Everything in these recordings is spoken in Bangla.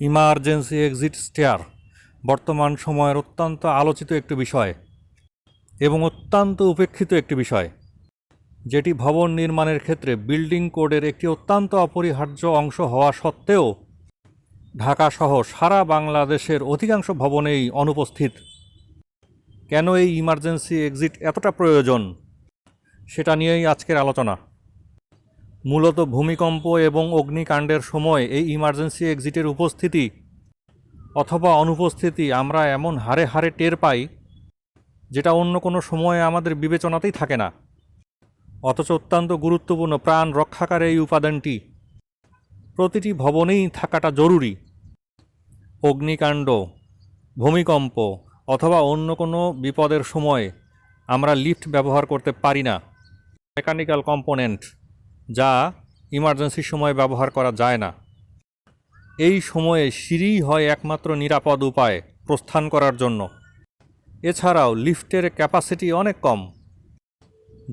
ইমার্জেন্সি এক্সিট স্টেয়ার বর্তমান সময়ের অত্যন্ত আলোচিত একটি বিষয় এবং অত্যন্ত উপেক্ষিত একটি বিষয়, যেটি ভবন নির্মাণের ক্ষেত্রে বিল্ডিং কোডের একটি অত্যন্ত অপরিহার্য অংশ হওয়া সত্ত্বেও ঢাকাসহ সারা বাংলাদেশের অধিকাংশ ভবনেই অনুপস্থিত। কেন এই ইমার্জেন্সি এক্সিট এতটা প্রয়োজন, সেটা নিয়েই আজকের আলোচনা। মূলত ভূমিকম্প এবং অগ্নিকাণ্ডের সময় এই ইমার্জেন্সি এক্সিটের উপস্থিতি অথবা অনুপস্থিতি আমরা এমন হারে হারে টের পাই, যেটা অন্য কোনো সময়ে আমাদের বিবেচনাতেই থাকে না। অথচ অত্যন্ত গুরুত্বপূর্ণ প্রাণ রক্ষাকারী এই উপাদানটি প্রতিটি ভবনেই থাকাটা জরুরি। অগ্নিকাণ্ড, ভূমিকম্প অথবা অন্য কোনো বিপদের সময় আমরা লিফট ব্যবহার করতে পারি না, মেকানিক্যাল কম্পোনেন্ট যা ইমার্জেন্সির সময় ব্যবহার করা যায় না। এই সময়ে সিঁড়িই হয় একমাত্র নিরাপদ উপায় প্রস্থান করার জন্য। এছাড়াও লিফটের ক্যাপাসিটি অনেক কম,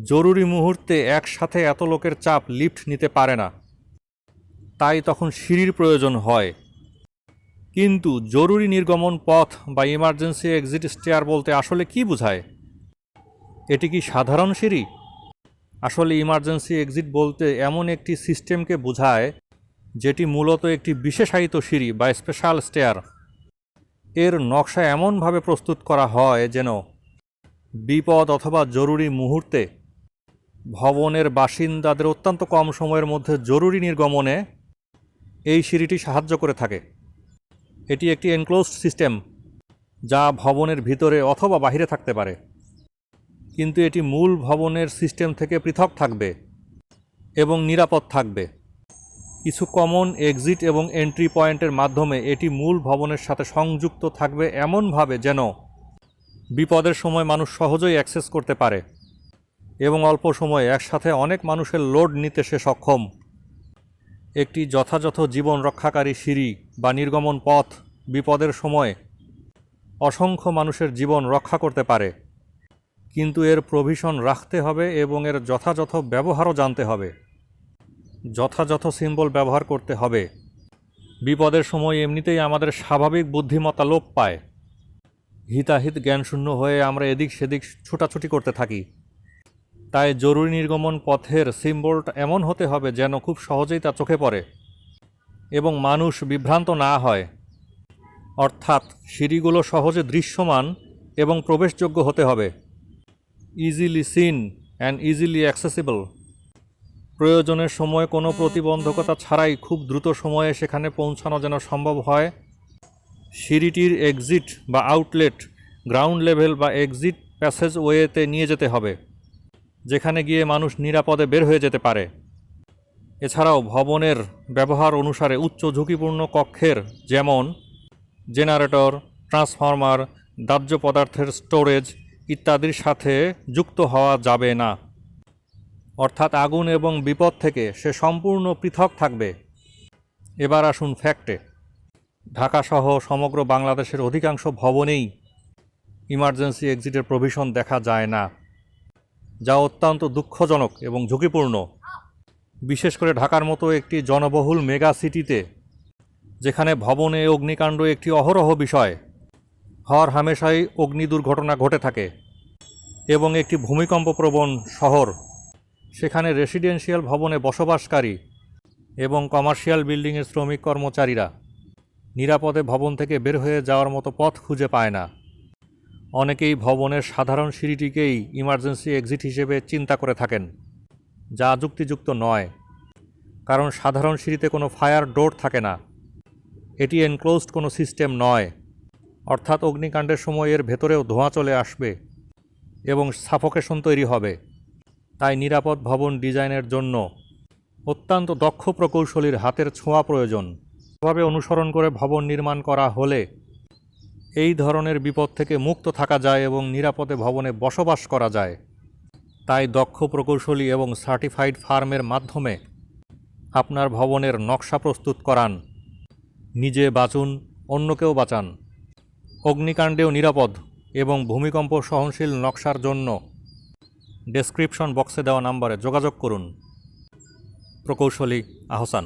জরুরি মুহূর্তে একসাথে এত লোকের চাপ লিফট নিতে পারে না, তাই তখন সিঁড়ির প্রয়োজন হয়। কিন্তু জরুরি নির্গমন পথ বা ইমার্জেন্সি এক্সিট স্টেয়ার বলতে আসলে কি বোঝায়? এটি কি সাধারণ সিঁড়ি? আসলে ইমার্জেন্সি এক্সিট বলতে এমন একটি সিস্টেমকে বোঝায় যেটি মূলত একটি বিশেষায়িত সিঁড়ি বা স্পেশাল স্টেয়ার। এর নকশা এমনভাবে প্রস্তুত করা হয় যেন বিপদ অথবা জরুরি মুহূর্তে ভবনের বাসিন্দাদের অত্যন্ত কম সময়ের মধ্যে জরুরি নির্গমনে এই সিঁড়িটি সাহায্য করে থাকে। এটি একটি এনক্লোজড সিস্টেম, যা ভবনের ভিতরে অথবা বাহিরে থাকতে পারে, কিন্তু এটি মূল ভবনের সিস্টেম থেকে পৃথক থাকবে এবং নিরাপদ থাকবে। কিছু কমন এক্সিট এবং এন্ট্রি পয়েন্টের মাধ্যমে এটি মূল ভবনের সাথে সংযুক্ত থাকবে এমনভাবে যেন বিপদের সময় মানুষ সহজেই অ্যাক্সেস করতে পারে এবং অল্প সময়ে একসাথে অনেক মানুষের লোড নিতে সে সক্ষম। একটি যথাযথ জীবন রক্ষাকারী সিঁড়ি বা নির্গমন পথ বিপদের সময় অসংখ্য মানুষের জীবন রক্ষা করতে পারে, কিন্তু এর প্রভিশন রাখতে হবে এবং এর যথাযথ ব্যবহারও জানতে হবে। যথাযথ সিম্বল ব্যবহার করতে হবে। বিপদের সময় এমনিতেই আমাদের স্বাভাবিক বুদ্ধিমত্তা লোপ পায়। হিতাহিত জ্ঞানশূন্য হয়ে আমরা এদিক সেদিক ছুটাছুটি করতে থাকি। তাই জরুরি নির্গমন পথের সিম্বলটা এমন হতে হবে যেন খুব সহজেই তা চোখে পড়ে এবং মানুষ বিভ্রান্ত না হয়। অর্থাৎ সিঁড়িগুলো সহজে দৃশ্যমান এবং প্রবেশযোগ্য হতে হবে। Easily seen and easily accessible. প্রয়োজনের সময় কোনো প্রতিবন্ধকতা ছাড়াই খুব দ্রুত সময়ে সেখানে পৌঁছানো যেন সম্ভব হয়। সিঁড়িটির এক্সিট বা আউটলেট গ্রাউন্ড লেভেল বা এক্সিট প্যাসেজ ওয়েতে নিয়ে যেতে হবে, যেখানে গিয়ে মানুষ নিরাপদে বের হয়ে যেতে পারে। এছাড়াও ভবনের ব্যবহার অনুসারে উচ্চ ঝুঁকিপূর্ণ কক্ষের যেমন জেনারেটর, ট্রান্সফরমার, দাহ্য পদার্থের স্টোরেজ ইত্যাদির সাথে যুক্ত হওয়া যাবে না। অর্থাৎ আগুন এবং বিপদ থেকে সে সম্পূর্ণ পৃথক থাকবে। এবার আসুন ফ্যাক্টে। ঢাকাসহ সমগ্র বাংলাদেশের অধিকাংশ ভবনেই ইমার্জেন্সি এক্সিটের প্রভিশন দেখা যায় না, যা অত্যন্ত দুঃখজনক এবং ঝুঁকিপূর্ণ। বিশেষ করে ঢাকার মতো একটি জনবহুল মেগা সিটিতে, যেখানে ভবনে অগ্নিকাণ্ড একটি অহরহ বিষয়, হর হামেশাই অগ্নি দুর্ঘটনা ঘটে থাকে, এবং একটি ভূমিকম্পপ্রবণ শহর, সেখানে রেসিডেন্সিয়াল ভবনে বসবাসকারী এবং কমার্শিয়াল বিল্ডিংয়ের শ্রমিক কর্মচারীরা নিরাপদে ভবন থেকে বের হয়ে যাওয়ার মতো পথ খুঁজে পায় না। অনেকেই ভবনের সাধারণ সিঁড়িটিকেই ইমার্জেন্সি এক্সিট হিসেবে চিন্তা করে থাকেন, যা যুক্তিযুক্ত নয়। কারণ সাধারণ সিঁড়িতে কোনো ফায়ার ডোর থাকে না, এটি এনক্লোজড কোনো সিস্টেম নয়। অর্থাৎ অগ্নিকাণ্ডের সময় এর ভেতরেও ধোঁয়া চলে আসবে এবং সাফোকেশন তৈরি হবে। তাই নিরাপদ ভবন ডিজাইনের জন্য অত্যন্ত দক্ষ প্রকৌশলীর হাতের ছোঁয়া প্রয়োজন। এভাবে অনুসরণ করে ভবন নির্মাণ করা হলে এই ধরনের বিপদ থেকে মুক্ত থাকা যায় এবং নিরাপদে ভবনে বসবাস করা যায়। তাই দক্ষ প্রকৌশলী এবং সার্টিফাইড ফার্মের মাধ্যমে আপনার ভবনের নকশা প্রস্তুত করান। নিজে বাঁচুন, অন্যকেও বাঁচান। অগ্নিকাণ্ডেও নিরাপদ এবং ভূমিকম্প সহনশীল নকশার জন্য ডেসক্রিপশন বক্সে দেওয়া নম্বরে যোগাযোগ করুন। প্রকৌশলী আহসান।